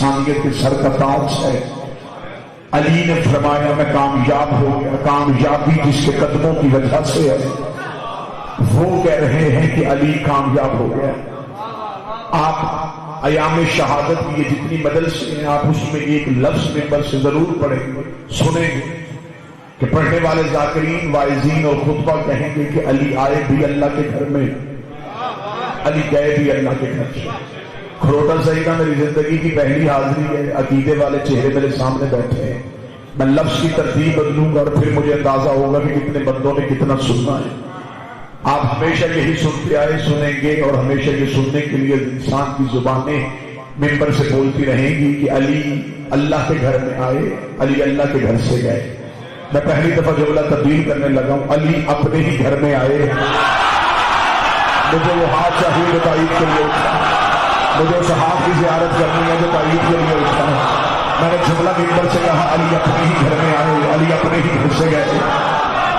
انسانیت کے سر کا تاج ہے۔ علی نے فرمایا میں کامیاب ہو گیا، کامیابی جس کے قدموں کی وجہ سے ہے۔ وہ کہہ رہے ہیں کہ علی کامیاب ہو گیا۔ آپ ایام شہادت کی یہ جتنی مجلسیں ہیں آپ اس میں ایک لفظ ممبر سے ضرور پڑھیں گے، سنیں گے کہ پڑھنے والے ذاکرین واعظین اور خطبہ کہیں گے کہ علی آئے بھی اللہ کے گھر میں، علی گئے بھی اللہ کے گھر سے۔ کھروٹا سیدہ میری زندگی کی پہلی حاضری ہے، عقیدے والے چہرے میرے سامنے بیٹھے ہیں، میں لفظ کی ترتیب بدلوں گا اور پھر مجھے اندازہ ہوگا کہ کتنے بندوں نے کتنا سننا ہے۔ آپ ہمیشہ یہی سنتے آئے، سنیں گے اور ہمیشہ یہ سننے کے لیے انسان کی زبانیں ممبر سے بولتی رہیں گی کہ علی اللہ کے گھر میں آئے، علی اللہ کے گھر سے گئے۔ میں پہلی دفعہ جملہ تبدیل کرنے لگا ہوں، علی اپنے ہی گھر میں آئے۔ مجھے وہ ہاتھ چاہیے جو تائید کے لیے اٹھا، مجھے اس ہاتھ کی زیارت کرنی ہے جو تائید کے لیے اٹھا۔ میں نے جملہ ممبر سے کہا علی اپنے ہی گھر میں آئے، علی اپنے ہی گھر سے گئے۔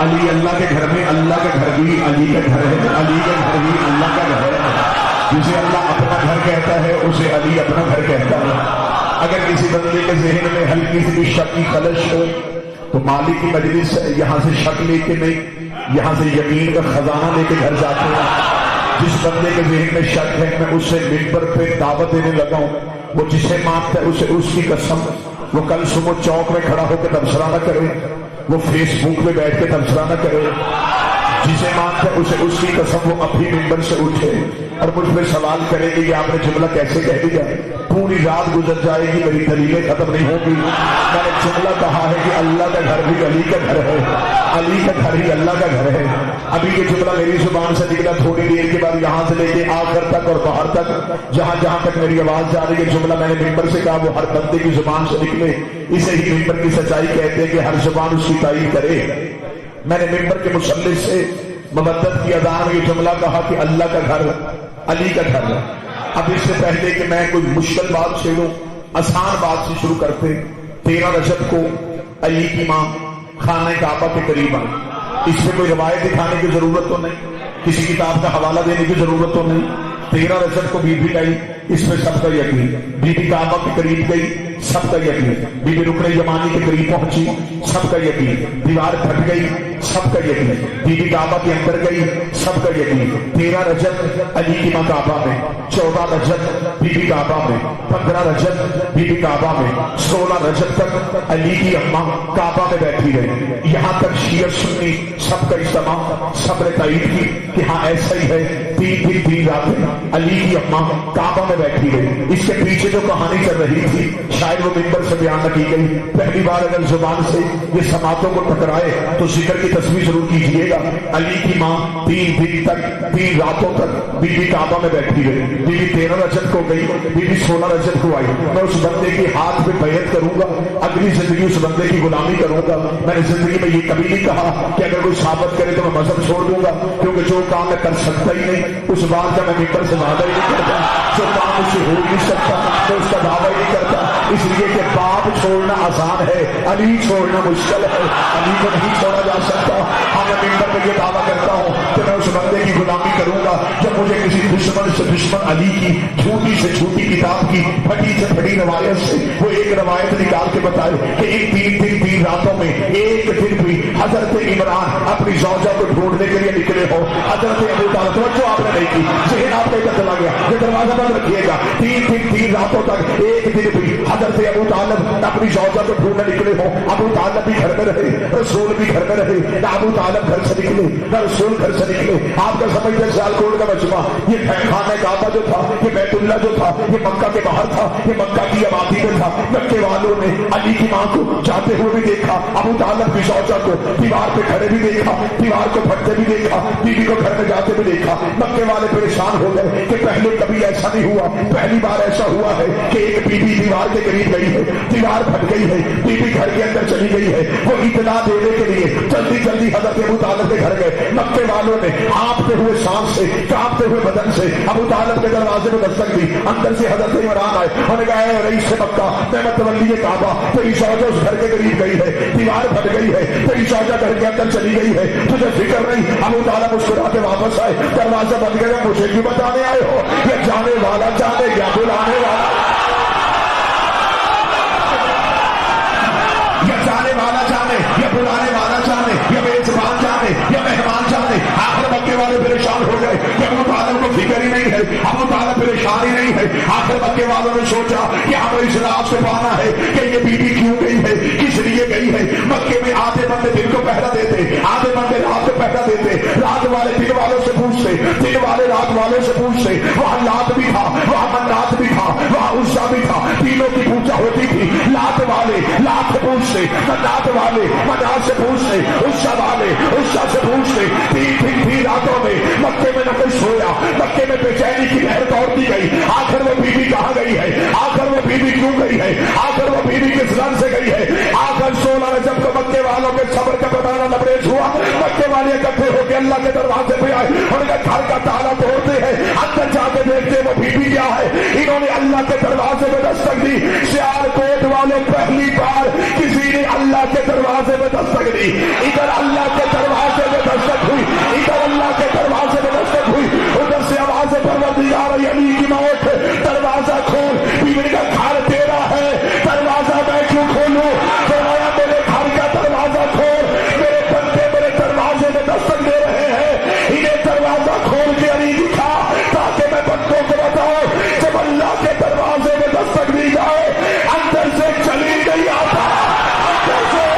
علی اللہ کے گھر میں، اللہ کا گھر بھی علی کا گھر ہے، علی کا گھر بھی اللہ کا گھر ہے۔ جسے اللہ اپنا گھر کہتا ہے اسے علی اپنا گھر کہتا ہے۔ اگر کسی بندے کے ذہن میں ہلکی سی بھی شک کی خلش ہو تو مالک کی مجلس ہے، یہاں سے شک لے کے نہیں، یہاں سے یقین کا خزانہ لے کے گھر جاتے ہیں۔ جس بندے کے ذہن میں شک ہے میں اسے ممبر پہ دعوت دینے لگا ہوں، وہ جسے مانتا ہے اسے اس کی قسم، وہ کل صبح چوک میں کھڑا ہو کے تبصرہ نہ کرے، وہ فیس بک پہ بیٹھ کے تبصرہ نہ کرے۔ جسے مانتا ہے اسے اس کی قسم وہ ابھی ممبر سے اٹھے اور مجھ پہ سوال کرے گی کہ آپ نے جملہ کیسے کہہ دیا، پوری رات گزر جائے گی میری دلیلیں ختم نہیں ہوگی۔ میں نے جملہ کہا ہے کہ اللہ کا گھر بھی علی کا گھر ہے، علی کا گھر ہی اللہ کا گھر ہے۔ ابھی یہ جملہ میری زبان سے نکلا، تھوڑی دیر کے بعد یہاں سے لے کے آخر تک اور باہر تک جہاں جہاں تک میری آواز جا رہی ہے، جملہ میں نے ممبر سے کہا وہ ہر بندے کی زبان سے نکلے۔ اسے ہی ممبر کی سچائی کہتے ہیں کہ ہر زبان اس کی تائید کرے۔ میں نے ممبر کے مسلح سے مبدت کی ادا میں یہ جملہ کہا کہ اللہ کا گھر علی کا گھر ہے۔ اب اس سے پہلے کہ میں کوئی مشکل بات چھیڑوں، آسان بات سے شروع کرتے۔ 13 رجب کو علی کی ماں خانہ کعبہ کے قریب آئی۔ اس میں کوئی روایت دکھانے کی ضرورت تو نہیں، کسی کتاب کا حوالہ دینے کی ضرورت تو نہیں۔ 13 رجب کو بی بی آئی، اس میں سب کا یقین۔ بی بی کعبہ کے قریب گئی، سب کا یقین۔ بی بی رکن یمانی کے قریب پہنچی، سب کا یقین۔ دیوار پھٹ گئی، سب کا یقین۔ بی بی کعبہ کے اندر گئی، سب کا یقین۔ 13 رجب علی کی ماں کعبہ میں، 14 رجب بی بی کعبہ میں، 15 رجب بی بی کعبہ میں، 16 رجب تک علی کی اماں کعبہ میں بیٹھی رہی۔ یہاں تک شیعہ سنی سب کا اجتماع، سب نے تائید کی کہ ہاں ایسا ہی ہے۔ 3 دن 3 راتیں علی کی اماں کعبہ میں بیٹھی رہی۔ اس کے پیچھے جو کہانی چل رہی تھی شاید وہ ممبر سے بیان نہ کی گئی۔ پہلی بار اگر زبان سے یہ سماعتوں کو ٹکرائے تو ذکر کی تصویر ضرور کیجیے گا۔ علی کی ماں 3 دن تک 3 راتوں تک بی بی کعبہ میں بیٹھی رہی۔ بی بی 13 رجب کو گئی، بی بی 16 رجب کو آئی۔ میں اس بندے کے ہاتھ پہ بیعت کروں گا، اگلی زندگی اس بندے کی غلامی کروں گا۔ میں نے زندگی میں یہ کبھی نہیں کہا کہ اگر کوئی ثابت کرے تو میں مذہب چھوڑ دوں گا، کیونکہ جو کام میں کر سکتا ہی نہیں اس بات کا میں ممبر سے وعدہ ہی نہیں کرتا۔ جو کام مجھ سے ہو ہی نہیں سکتا تو اس کا دعویٰ ہی نہیں کرتا، اس لیے کہ باپ چھوڑنا آسان ہے، علی چھوڑنا مشکل ہے۔ علی کو نہیں چھوڑا جا سکتا۔ ہاں میں ممبر میں یہ دعویٰ کرتا ہوں کہ میں اس بندے کی غلامی کروں گا جب مجھے کسی دشمن سے دشمن علی کی جھوٹی سے جھوٹی کتاب کی پھٹی سے پھٹی روایت سے وہ ایک روایت نکال کے بتائے کہ ان 3 دن 3 راتوں میں ایک دن بھی حضرت عمران اپنی زوجہ کو ڈھونڈنے کے لیے نکلے ہو۔ حضرت ابو طالب، توجہ آپ نے نہیں کی، ذہن آپ کا چلا گیا، یہ دروازہ بند رکھیے گا۔ 3 دن 3 راتوں تک ایک دن بھی حضرت ابو طالب اپنی زوجہ کو ڈھونڈنے نکلے ہو۔ ابو طالب بھی گھر میں رہے، رسول بھی گھر میں رہے، نہ ابو طالب گھر سے نکلے نہ رسول گھر سے نکلے۔ آپ کا سمجھتے سیالکوٹ کا مجمع، یہ خانہ کعبہ جو تھا، یہ بیت اللہ جو تھا، یہ مکہ کے باہر تھا، یہ مکہ کی آبادی میں تھا۔ مکے والوں نے علی کی ماں کو جاتے ہوئے بھی دیکھا، ابو طالب کی زوجہ کو دیوار پہ کھڑے بھی دیکھا، دیوار کو پھٹتے بھی دیکھا، بیوی کو گھر میں جاتے بھی دیکھا۔ مکے والے پریشان ہو گئے کہ پہلے کبھی ایسا نہیں ہوا، پہلی بار ایسا ہوا ہے کہ ایک بیوی دیوار کے قریب گئی ہے، دیوار پھٹ گئی ہے، بیوی گھر کے اندر چلی گئی ہے۔ وہ اطلاع دینے کے لیے جلدی جلدی حضرت ابو طالب کے گھر گئے۔ مکے والوں نے ہانپتے ہوئے سانس سے، کانپتے ہوئے بدن سے ابو طالب کے دروازے میں دستک دی۔ اندر سے حضرت عمران آئے، انہوں نے کہا اے رئیس مکہ، میں متولی کعبہ، تیری زوجہ اس گھر کے قریب گئی ہے، دیوار پھٹ گئی ہے، تیری زوجہ گھر کے اندر چلی گئی ہے، تجھے فکر نہیں؟ ابو طالب مسکرا کے واپس آئے، دروازہ بند گیا، مجھے کیوں بتانے آئے ہو؟ یہ جانے والا جانے یا بلانے والا والے پریشان ہو گئے کہ ابو طالب کو فکر ہی نہیں ہے، ابو طالب پریشان ہی نہیں ہے۔ آخر مکے والوں نے سوچا کہ ہمیں اس رات سے پانا ہے کہ یہ بی بی کیوں گئی ہے، کس لیے گئی ہے۔ مکے میں آدھے بندے دن کو پہرا دیتے، آدھے بندے رات کو پہرا دیتے، رات والے دن والوں سے پوچھتے، دن والے رات والوں سے پوچھتے۔ وہاں لات بھی تھا، وہاں منات بھی تھا، وہاں عزا بھی تھا، تینوں کی پوجا ہوتی تھی۔ لات والے لات سے پوچھتے، منات والے منات سے پوچھتے، عزا والے عزا سے پوچھتے۔ تین راتوں میں مکے میں نہ کوئی سویا، مکے میں بے چینی کی لہر دوڑتی گئی۔ آخر وہ بیوی کہاں گئی ہے، آخر وہ بیوی کیوں گئی ہے، آخر وہ بیوی کس رنگ سے گئی ہے۔ آخر 16 رجب کو مکے والوں کے صبر کا پیمانہ لبریز ہوا۔ مکے والے اکٹھے ہو کے اللہ کے دروازے پہ آئے، ان کا گھر کا تالا توڑتے ہیں، اندر جا کے دیکھتے وہ بیوی کیا ہے۔ انہوں نے اللہ کے دروازے پہ دستک دی۔ سیال کوٹ والے پہلی بار کسی نے اللہ کے دروازے پہ دستک دی۔ ادھر اللہ کے دروازے پہ دستک ہوئی، ادھر اللہ کے دروازے پہ دستک ہوئی، ادھر سے آواز پروردگار علی کی موت، دروازہ کھول۔ بیوی کا گھر تیرا ہے، دروازہ میں کیوں کھولوں؟ فرمایا میرے گھر کا دروازہ کھول، میرے بندے میرے دروازے میں دستک دے رہے ہیں، انہیں دروازہ کھول کے علی دکھا تاکہ میں بندوں کو بتاؤں۔ جب اللہ کے دروازے میں دستک دی جائے اندر سے چلی نہیں آتا، اندر سے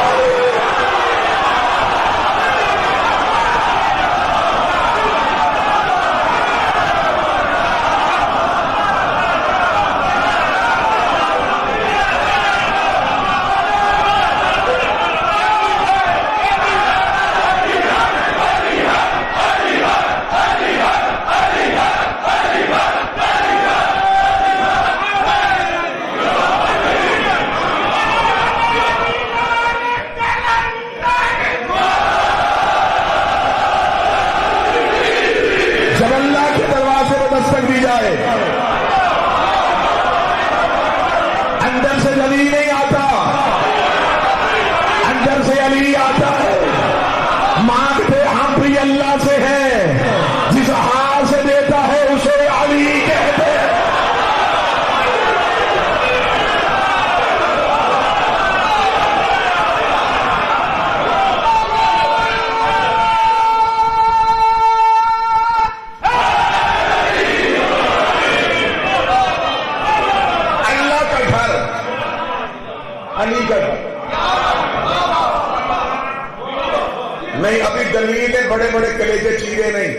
جب اللہ کے دروازے میں دستک دی جائے اندر سے علی نہیں آتا، اندر سے علی آتا ہے۔ مانگتے ہم بھی اللہ سے ہیں، جس ہاتھ سے دیتا ہے اسے علی کہتے ہیں۔ علی کا نہیں، ابھی دلیل ہے، بڑے بڑے کلیجے چیرے نہیں۔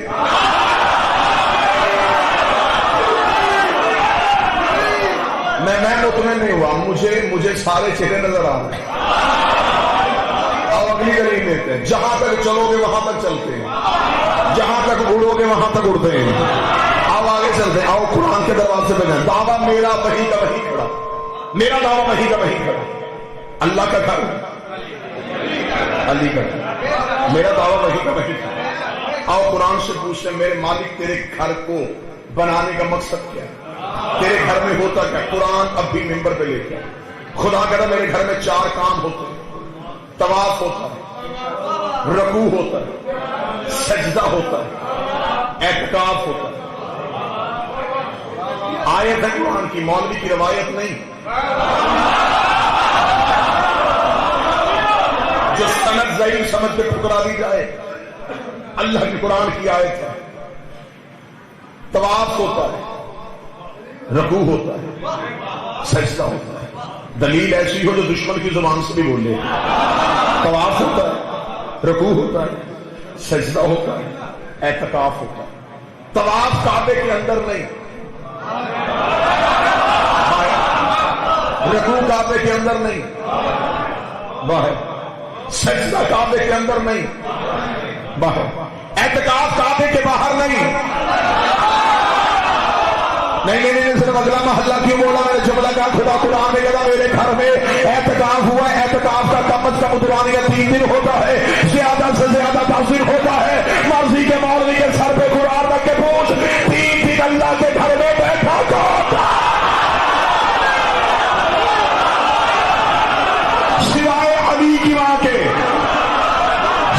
میں مطمئن نہیں ہوا، مجھے سارے چہرے نظر آ رہے ہیں۔ اور اگلی دلیل لیتے ہیں، جہاں تک چلو گے وہاں تک چلتے ہیں، جہاں تک اڑو گے وہاں تک اڑتے ہیں۔ آؤ آگے چلتے ہیں، آؤ قرآن کے دروازے پہ جائیں۔ دعویٰ میرا وہی کا وہی کھڑا، میرا دعویٰ وہی کا وہی کھڑا۔ اللہ کا گھر علی کا گھر، میرا دعویٰ وہی کا وہی کھڑا۔ آؤ قرآن سے پوچھتے ہیں، میرے مالک تیرے گھر کو بنانے کا مقصد کیا ہے؟ تیرے گھر میں ہوتا کیا؟ قرآن اب بھی ممبر پہ لے کے خدا کہتا میرے گھر میں 4 کام ہوتے ہیں، طواف ہوتا ہے، رکوع ہوتا ہے، سجدہ ہوتا ہے، اعتکاف ہوتا ہے۔ آیت ہے قرآن کی، مولوی کی روایت نہیں۔ جو سند ضعیف سمجھ کے ٹھکرا دی جائے، اللہ کی قرآن کی آیت ہے۔ طواف ہوتا ہے، رکوع ہوتا ہے، سجدہ ہوتا ہے۔ دلیل ایسی ہو جو دشمن کی زبان سے بھی بولے۔ طواف ہوتا ہے، رکوع ہوتا ہے، سجدہ ہوتا ہے، اعتکاف ہوتا ہے۔ طواف کعبے کے اندر نہیں، رکوع کعبے کے اندر نہیں، باہر۔ سجدہ کعبے کے اندر نہیں، باہر۔ اعتکاف کعبے کے باہر نہیں۔ نہیں صرف اگلا محلہ کیوں بولا؟ میں نے جملہ کہا، خدا قرآن نے کہا میرے گھر میں اعتکاف ہوا ہے۔ اعتکاف کا کم از کم دورانیہ 3 دن ہوتا ہے، زیادہ سے زیادہ 10 دن ہوتا ہے۔ مرضی کے مولوی کے سر پہ قرآن رکھ کے پوچھ، 3 دن اللہ کے گھر میں بیٹھا کون تھا؟ سوائے علی کی ماں کے،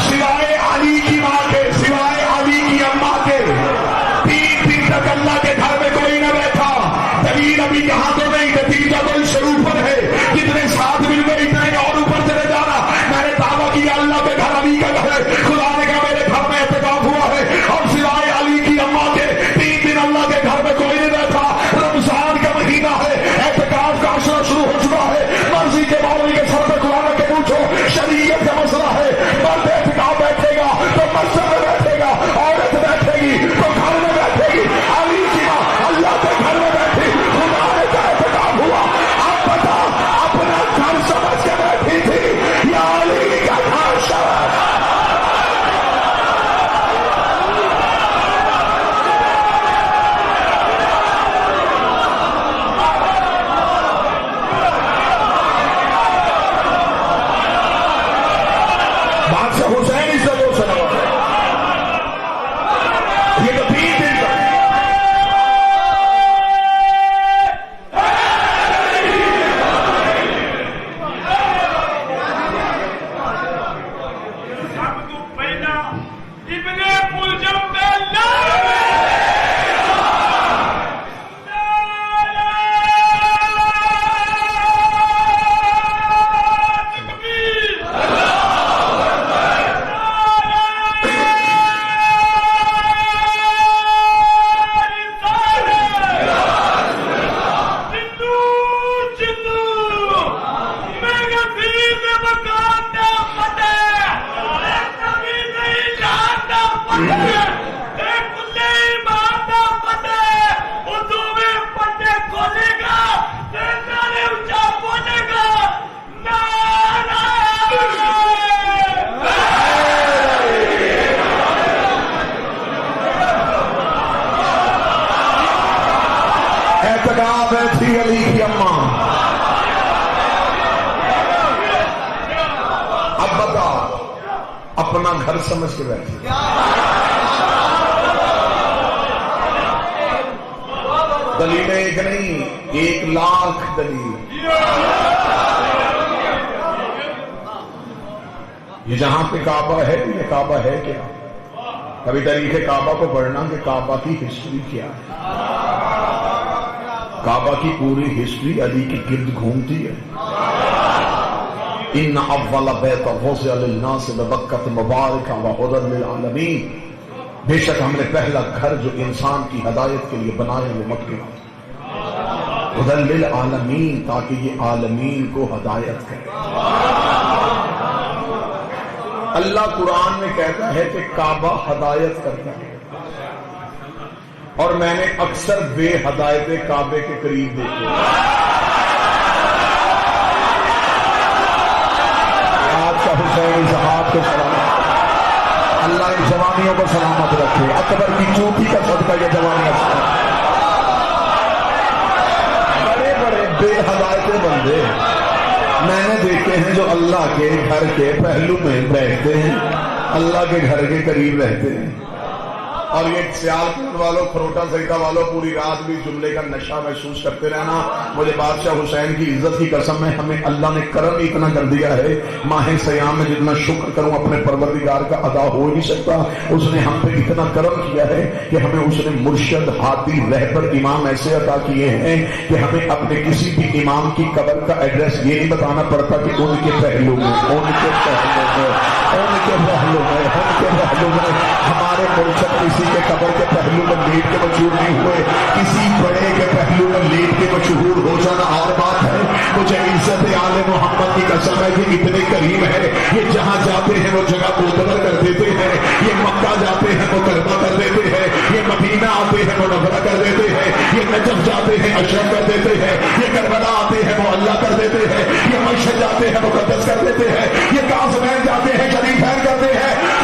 سوائے علی کی ماں کے، سوائے علی کی اماں کے، 3 دن تک اللہ کے گھر میں کوئی نہ بیٹھا۔ دلیل ابھی یہاں تو نہیں، نتیجہ تو اس اوپر ہے۔ جتنے ساتھ مل گئے اتنے اور اوپر چلے جانا۔ میں نے دعویٰ کیا اللہ کے گھر علی کا گھر ہے، خدا نے کہا میرے اپنا گھر سمجھ کے بیٹھے. دلیل ایک نہیں 1,00,000 دلیل. یہ جہاں پہ کعبہ ہے یہ کعبہ ہے کیا؟ کبھی تاریخ کعبہ کو پڑھنا کہ کعبہ کی ہسٹری کیا ہے. کعبہ کی پوری ہسٹری علی کے گرد گھومتی ہے. ان اول بیت وضع للناس ببکۃ مبارکہ وہدی للعالمین، بے شک ہم نے پہلا گھر جو انسان کی ہدایت کے لیے بنایا وہ مکہ میں، ہدی للعالمین، تاکہ یہ عالمین کو ہدایت کرے. اللہ قرآن میں کہتا ہے کہ کعبہ ہدایت کرتا ہے، اور میں نے اکثر بے ہدایت کعبے کے قریب دیکھے. آج کا حسین صاحب کو سلامت، اللہ ان جوانیوں کو سلامت رکھے. اکبر کی چوٹی کا صدقہ یہ جوانیاں. بڑے بڑے بے ہدایت بندے میں نے دیکھے ہیں جو اللہ کے گھر کے پہلو میں بیٹھتے ہیں، اللہ کے گھر کے قریب رہتے ہیں، اور یہ سیالکوٹ والوں، کھروٹا سیٹا والوں پوری رات بھی جملے کا نشہ محسوس کرتے رہنا. مجھے بادشاہ حسین کی عزت کی قسم ہے، ہمیں اللہ نے کرم اتنا کر دیا ہے، ماہ سیام میں جتنا شکر کروں اپنے پروردگار کا ادا ہو نہیں سکتا. اس نے ہم پہ اتنا کرم کیا ہے کہ ہمیں اس نے مرشد، ہادی، رہبر، امام ایسے عطا کیے ہیں کہ ہمیں اپنے کسی بھی امام کی قبر کا ایڈریس یہ نہیں بتانا پڑتا کہ ان کے پہلو میں، ان کے پہلو میں، ان کے پہلو میں، ان کے پہلو میں. ہمارے مرشد کسی کے قبر کے پہلو میں لیٹ کے مشہور نہیں ہوئے، کسی بڑے کے پہلو میں لیٹ کے مشہور ہو جانا اور بات ہے. مجھے عزت آل محمد کی قسم ہے کہ اتنے قریب ہے، یہ جہاں جاتے ہیں وہ جگہ معتبر کر دیتے ہیں، یہ مکہ جاتے ہیں وہ کربہ کر دیتے ہیں، یہ مدینہ آتے ہیں وہ نبرہ کر دیتے ہیں، یہ نجف جاتے ہیں اشرف کر دیتے ہیں، یہ کربلا آتے ہیں وہ اللہ کر دیتے ہیں، یہ مشہد جاتے ہیں مقدس کر دیتے ہیں، یہ کاظمین جاتے ہیں شریفین کرتے ہیں.